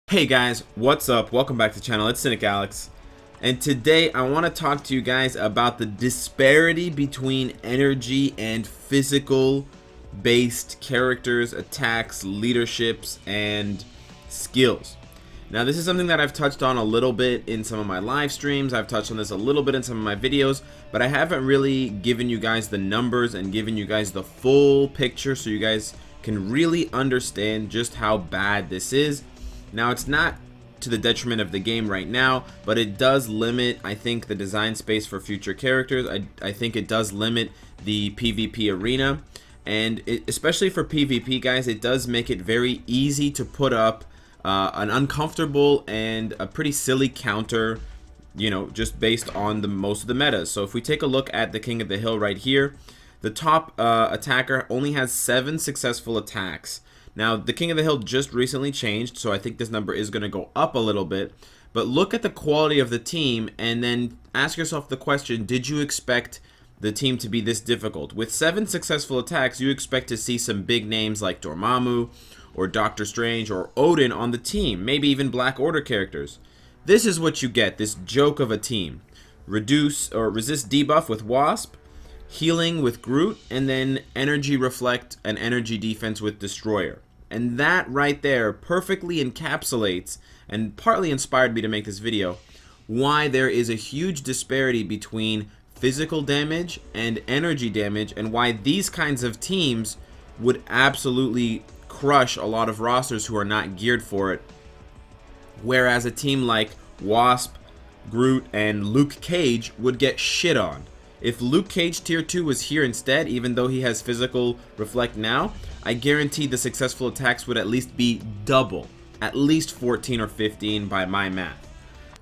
Hey guys, what's up? Welcome back to the channel. It's Cynicalex, and today I want to talk to you guys about the disparity between energy and physical based characters, attacks, leaderships, and skills. Now this is something that I've touched on a little bit in some of my live streams. I've touched on this a little bit in some of my videos, but I haven't really given you guys the numbers and given you guys the full picture so you guys can really understand just how bad this is. Now, it's not to the detriment of the game right now, but it does limit, I think, the design space for future characters. I think it does limit the PvP arena, and especially for PvP, guys, it does make it very easy to put up an uncomfortable and a pretty silly counter, you know, just based on most of the metas. So if we take a look at the King of the Hill right here, the top attacker only has 7 successful attacks. Now, the King of the Hill just recently changed, so I think this number is going to go up a little bit. But look at the quality of the team, and then ask yourself the question, did you expect the team to be this difficult? With 7 successful attacks, you expect to see some big names like Dormammu, or Doctor Strange, or Odin on the team, maybe even Black Order characters. This is what you get, this joke of a team. Reduce or resist debuff with Wasp, healing with Groot, and then energy reflect and energy defense with Destroyer. And that right there perfectly encapsulates and partly inspired me to make this video why there is a huge disparity between physical damage and energy damage, and why these kinds of teams would absolutely crush a lot of rosters who are not geared for it, whereas a team like Wasp, Groot, and Luke Cage would get shit on. If Luke Cage tier 2 was here instead, even though he has physical reflect now, I guarantee the successful attacks would at least be double, at least 14 or 15 by my math.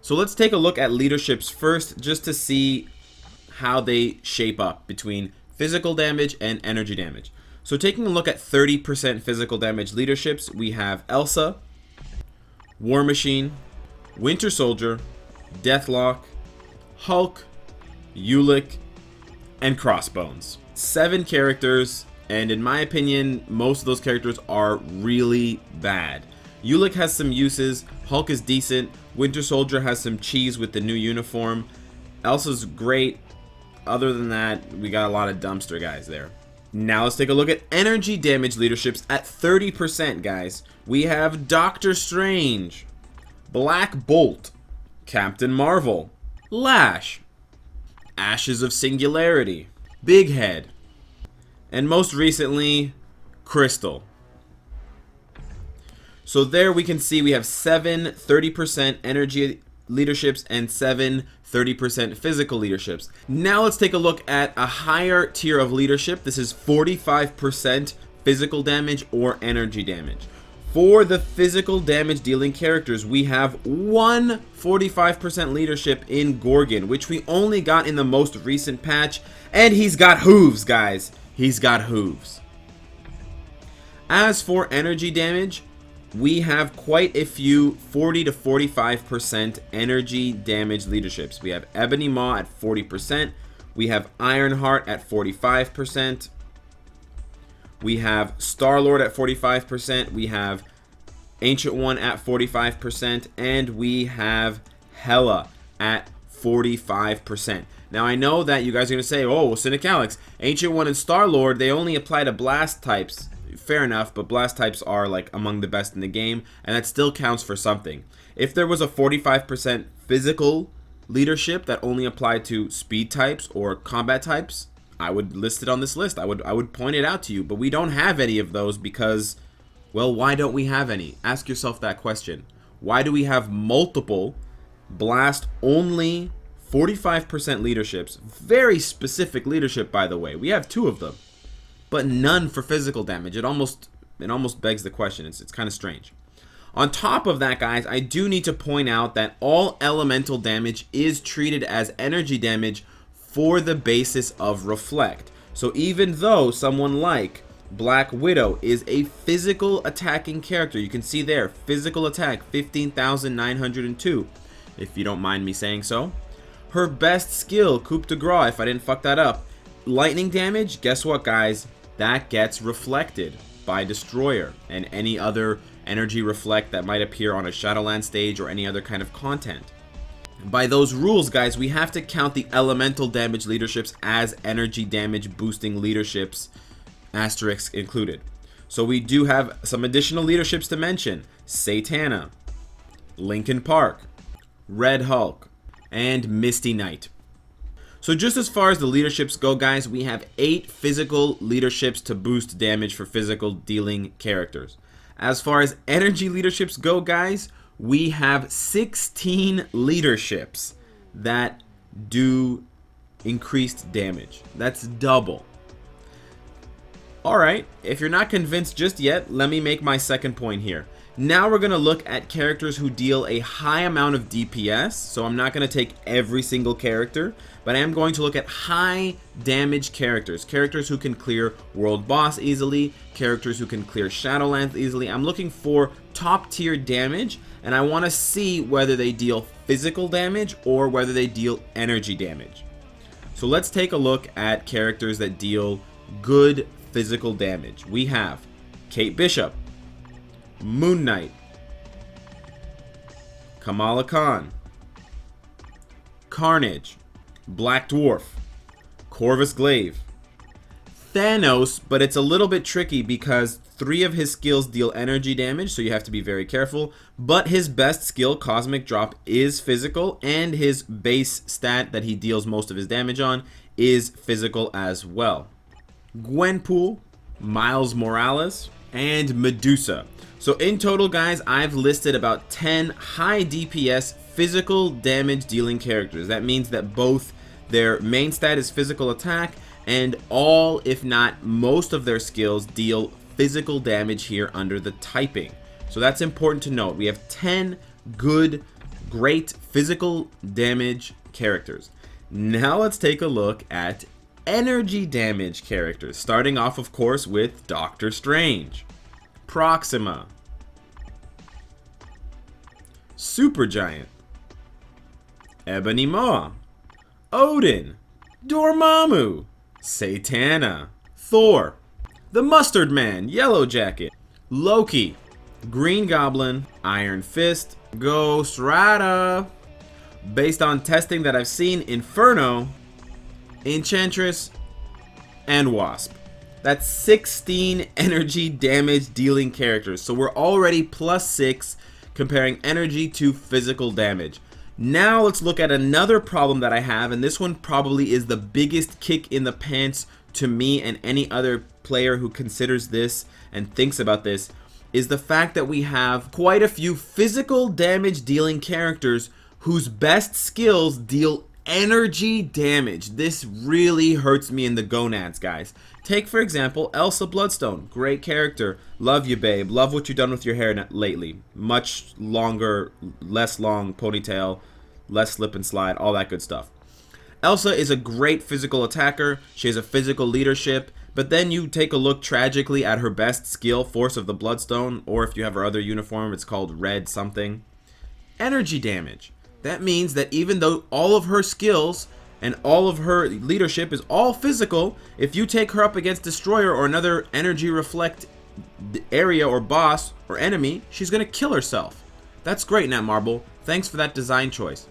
So let's take a look at leaderships first, just to see how they shape up between physical damage and energy damage. So taking a look at 30% physical damage leaderships, we have Elsa, War Machine, Winter Soldier, Deathlock, Hulk, Ulick, and Crossbones. 7 characters, and in my opinion, most of those characters are really bad. Ulick has some uses, Hulk is decent, Winter Soldier has some cheese with the new uniform, Elsa's great. Other than that, we got a lot of dumpster guys there. Now let's take a look at energy damage leaderships at 30%, guys. We have Doctor Strange, Black Bolt, Captain Marvel, Lash, Ashes of Singularity, Big Head, and most recently, Crystal. So there we can see we have 7 30% energy leaderships and 7 30% physical leaderships. Now let's take a look at a higher tier of leadership. This is 45% physical damage or energy damage. For the physical damage dealing characters, we have one 45% leadership in Gorgon, which we only got in the most recent patch, and he's got hooves, guys. He's got hooves. As for energy damage, we have quite a few 40 to 45% energy damage leaderships. We have Ebony Maw at 40%, we have Ironheart at 45%, we have Star-Lord at 45%, we have Ancient One at 45%, and we have Hela at 45%. Now I know that you guys are going to say, oh, well, Cynicalex, Ancient One and Star-Lord, they only apply to blast types. Fair enough, but blast types are like among the best in the game, and that still counts for something. If there was a 45% physical leadership that only applied to speed types or combat types, I would list it on this list. I would point it out to you, but we don't have any of those because, well, why don't we have any? Ask yourself that question. Why do we have multiple blast only 45% leaderships? Very specific leadership, by the way. We have 2 of them, but none for physical damage. It almost begs the question. It's kind of strange. On top of that, guys, I do need to point out that all elemental damage is treated as energy damage for the basis of reflect. So even though someone like Black Widow is a physical attacking character, you can see there, physical attack 15,902, if you don't mind me saying so. Her best skill, coup de grace, if I didn't fuck that up, lightning damage, guess what, guys? That gets reflected by Destroyer and any other energy reflect that might appear on a Shadowland stage or any other kind of content. By those rules, guys, we have to count the elemental damage leaderships as energy damage boosting leaderships, asterisk included. So we do have some additional leaderships to mention: Satana, Linkin Park, Red Hulk, and Misty Knight. So just as far as the leaderships go, guys, we have 8 physical leaderships to boost damage for physical dealing characters. As far as energy leaderships go, guys, we have 16 leaderships that do increased damage. That's double. Alright, if you're not convinced just yet, let me make my second point here. Now we're going to look at characters who deal a high amount of DPS. So I'm not going to take every single character, but I am going to look at high damage characters. Characters who can clear World Boss easily, characters who can clear Shadowlands easily. I'm looking for top tier damage, and I want to see whether they deal physical damage or whether they deal energy damage. So let's take a look at characters that deal good physical damage. We have Kate Bishop, Moon Knight, Kamala Khan, Carnage, Black Dwarf, Corvus Glaive, Thanos, but it's a little bit tricky because 3 of his skills deal energy damage, so you have to be very careful. But his best skill, Cosmic Drop, is physical, and his base stat that he deals most of his damage on is physical as well. Gwenpool, Miles Morales, and Medusa. So in total, guys, I've listed about 10 high DPS physical damage dealing characters. That means that both their main stat is physical attack, and all, if not most of their skills deal physical damage here under the typing. So that's important to note. We have 10 good, great physical damage characters. Now let's take a look at energy damage characters, starting off, of course, with Doctor Strange, Proxima, Supergiant, Ebony Maw, Odin, Dormammu, Satana, Thor, the Mustard Man, Yellow Jacket, Loki, Green Goblin, Iron Fist, Ghost Rider. Based on testing that I've seen, Inferno, Enchantress, and Wasp. That's 16 energy damage dealing characters. So we're already +6 comparing energy to physical damage. Now let's look at another problem that I have, and this one probably is the biggest kick in the pants to me and any other player who considers this and thinks about this, is the fact that we have quite a few physical damage dealing characters whose best skills deal energy damage. This really hurts me in the gonads, guys. Take, for example, Elsa Bloodstone. Great character. Love you, babe. Love what you've done with your hair lately. Much longer, less long ponytail, less slip and slide, all that good stuff. Elsa is a great physical attacker. She has a physical leadership. But then you take a look tragically at her best skill, Force of the Bloodstone, or if you have her other uniform, it's called Red something. Energy damage. That means that even though all of her skills and all of her leadership is all physical, if you take her up against Destroyer or another energy reflect area or boss or enemy, she's going to kill herself. That's great, Netmarble. Thanks for that design choice.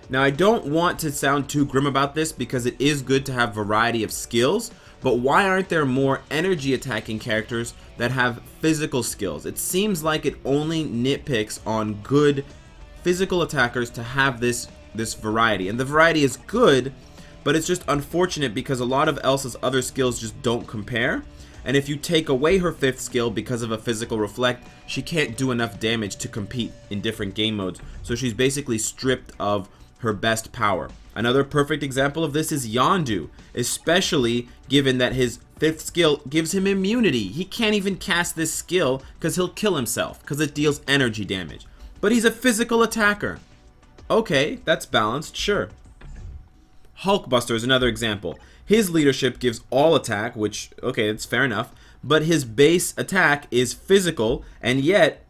Now, I don't want to sound too grim about this because it is good to have variety of skills, but why aren't there more energy attacking characters that have physical skills? It seems like it only nitpicks on good physical attackers to have this variety, and the variety is good, but it's just unfortunate because a lot of Elsa's other skills just don't compare, and if you take away her 5th skill because of a physical reflect, she can't do enough damage to compete in different game modes, so she's basically stripped of her best power. Another perfect example of this is Yondu, especially given that his 5th skill gives him immunity. He can't even cast this skill because he'll kill himself because it deals energy damage. But he's a physical attacker. Okay, that's balanced, sure. Hulkbuster is another example. His leadership gives all attack, which, okay, that's fair enough. But his base attack is physical, and yet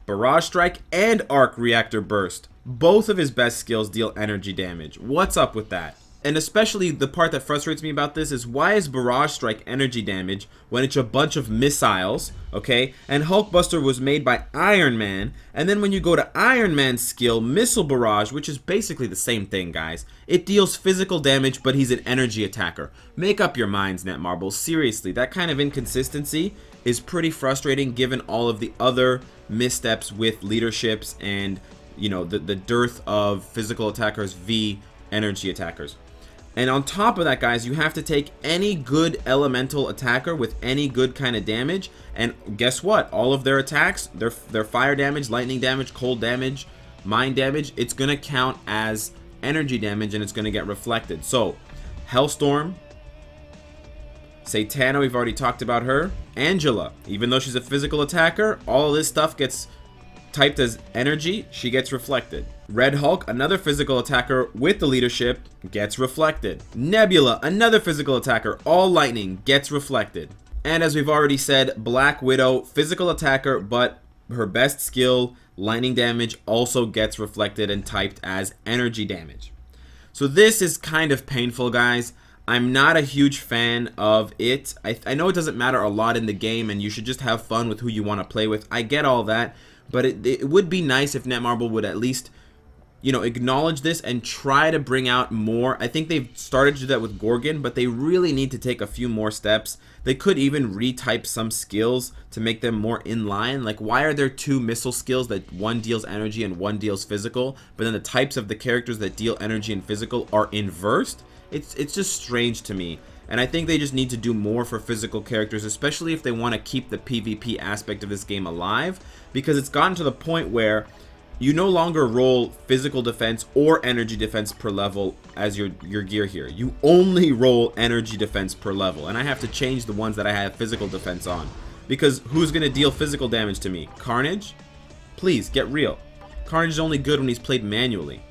Barrage Strike and Arc Reactor Burst, both of his best skills deal energy damage. What's up with that? And especially the part that frustrates me about this is, why is Barrage Strike energy damage when it's a bunch of missiles, okay? And Hulkbuster was made by Iron Man, and then when you go to Iron Man's skill, Missile Barrage, which is basically the same thing, guys, it deals physical damage, but he's an energy attacker. Make up your minds, Netmarble. Seriously, that kind of inconsistency is pretty frustrating given all of the other missteps with leaderships and, you know, the dearth of physical attackers v energy attackers. And on top of that, guys, you have to take any good elemental attacker with any good kind of damage, and guess what? All of their attacks, their fire damage, lightning damage, cold damage, mind damage, it's going to count as energy damage, and it's going to get reflected. So, Hellstorm, Satana, we've already talked about her. Angela, even though she's a physical attacker, all of this stuff gets typed as energy, she gets reflected. Red Hulk, another physical attacker with the leadership, gets reflected. Nebula, another physical attacker, all lightning, gets reflected. And as we've already said, Black Widow, physical attacker, but her best skill, lightning damage, also gets reflected and typed as energy damage. So this is kind of painful, guys. I'm not a huge fan of it. I know it doesn't matter a lot in the game, and you should just have fun with who you want to play with. I get all that, but it would be nice if Netmarble would at least, you know, acknowledge this and try to bring out more. I think they've started to do that with Gorgon, but they really need to take a few more steps. They could even retype some skills to make them more in line. Like, why are there two missile skills that one deals energy and one deals physical, but then the types of the characters that deal energy and physical are inversed? It's just strange to me. And I think they just need to do more for physical characters, especially if they want to keep the PvP aspect of this game alive, because it's gotten to the point where you no longer roll physical defense or energy defense per level as your gear here. You only roll energy defense per level, and I have to change the ones that I have physical defense on, because who's going to deal physical damage to me? Carnage? Please, get real. Carnage is only good when he's played manually.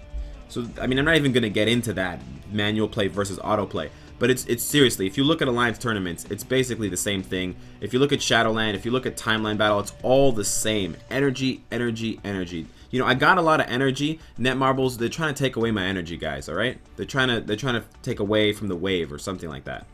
So, I mean, I'm not even going to get into that, manual play versus autoplay. But it's seriously, if you look at Alliance tournaments, it's basically the same thing. If you look at Shadowland, if you look at Timeline Battle, it's all the same. Energy, energy, energy. You know, I got a lot of energy. Netmarbles, they're trying to take away my energy, guys, alright? They're trying to take away from the wave or something like that.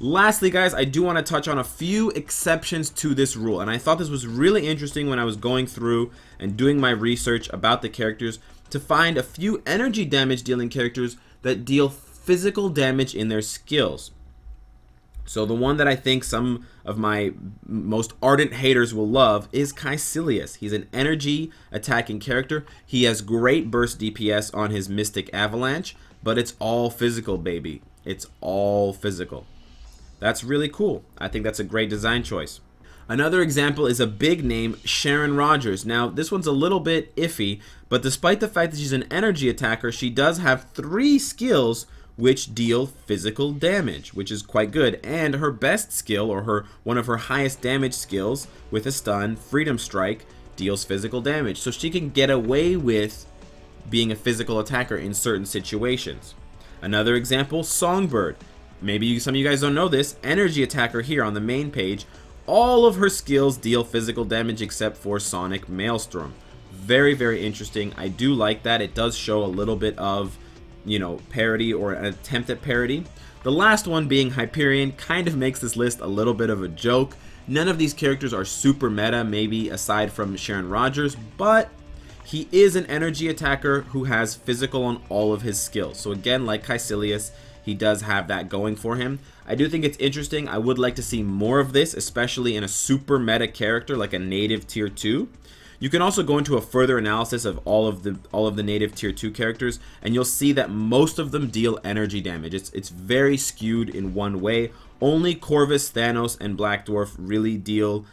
Lastly, guys, I do want to touch on a few exceptions to this rule. And I thought this was really interesting when I was going through and doing my research about the characters to find a few energy damage dealing characters that deal physical damage in their skills. So the one that I think some of my most ardent haters will love is Cynicalex. He's an energy attacking character. He has great burst DPS on his Mystic Avalanche, but it's all physical, baby. It's all physical. That's really cool. I think that's a great design choice. Another example is a big name, Sharon Rogers. Now, this one's a little bit iffy, but despite the fact that she's an energy attacker, she does have 3 skills which deal physical damage, which is quite good. And her best skill, or one of her highest damage skills with a stun, Freedom Strike, deals physical damage. So she can get away with being a physical attacker in certain situations. Another example, Songbird. Maybe some of you guys don't know this. Energy attacker here on the main page. All of her skills deal physical damage except for Sonic Maelstrom. Very, very interesting. I do like that. It does show a little bit of, you know, parody or an attempt at parody. The last one being Hyperion kind of makes this list a little bit of a joke. None of these characters are super meta, maybe aside from Sharon Rogers, but he is an energy attacker who has physical on all of his skills. So again, like Cynicalex, he does have that going for him. I do think it's interesting. I would like to see more of this, especially in a super meta character like a native tier 2. You can also go into a further analysis of all of the native tier 2 characters, and you'll see that most of them deal energy damage. It's very skewed in one way. Only Corvus, Thanos, and Black Dwarf really deal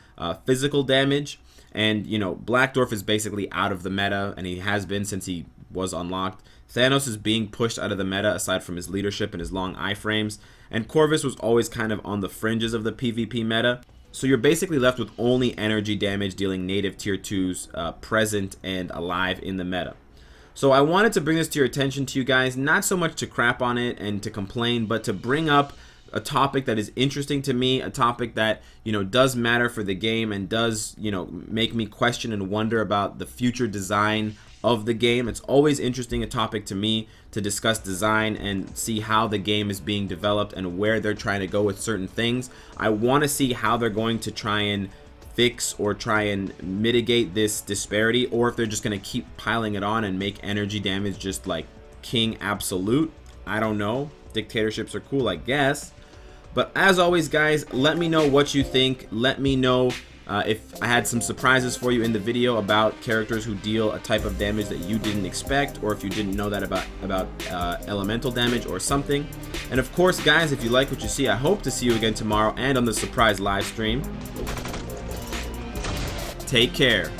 physical damage. And, you know, Black Dwarf is basically out of the meta, and he has been since he was unlocked. Thanos is being pushed out of the meta aside from his leadership and his long iframes. And Corvus was always kind of on the fringes of the PvP meta. So you're basically left with only energy damage dealing native tier 2s present and alive in the meta. So I wanted to bring this to your attention to you guys, not so much to crap on it and to complain, but to bring up a topic that is interesting to me, a topic that, you know, does matter for the game and does, you know, make me question and wonder about the future design of the game. It's always interesting a topic to me to discuss design and see how the game is being developed and where they're trying to go with certain things. I want to see how they're going to try and fix or try and mitigate this disparity, or if they're just going to keep piling it on and make energy damage just like king absolute. I don't know. Dictatorships are cool, I guess. But as always, guys, let me know what you think. Let me know if I had some surprises for you in the video about characters who deal a type of damage that you didn't expect, or if you didn't know that about elemental damage or something. And of course, guys, if you like what you see, I hope to see you again tomorrow and on the surprise live stream. Take care.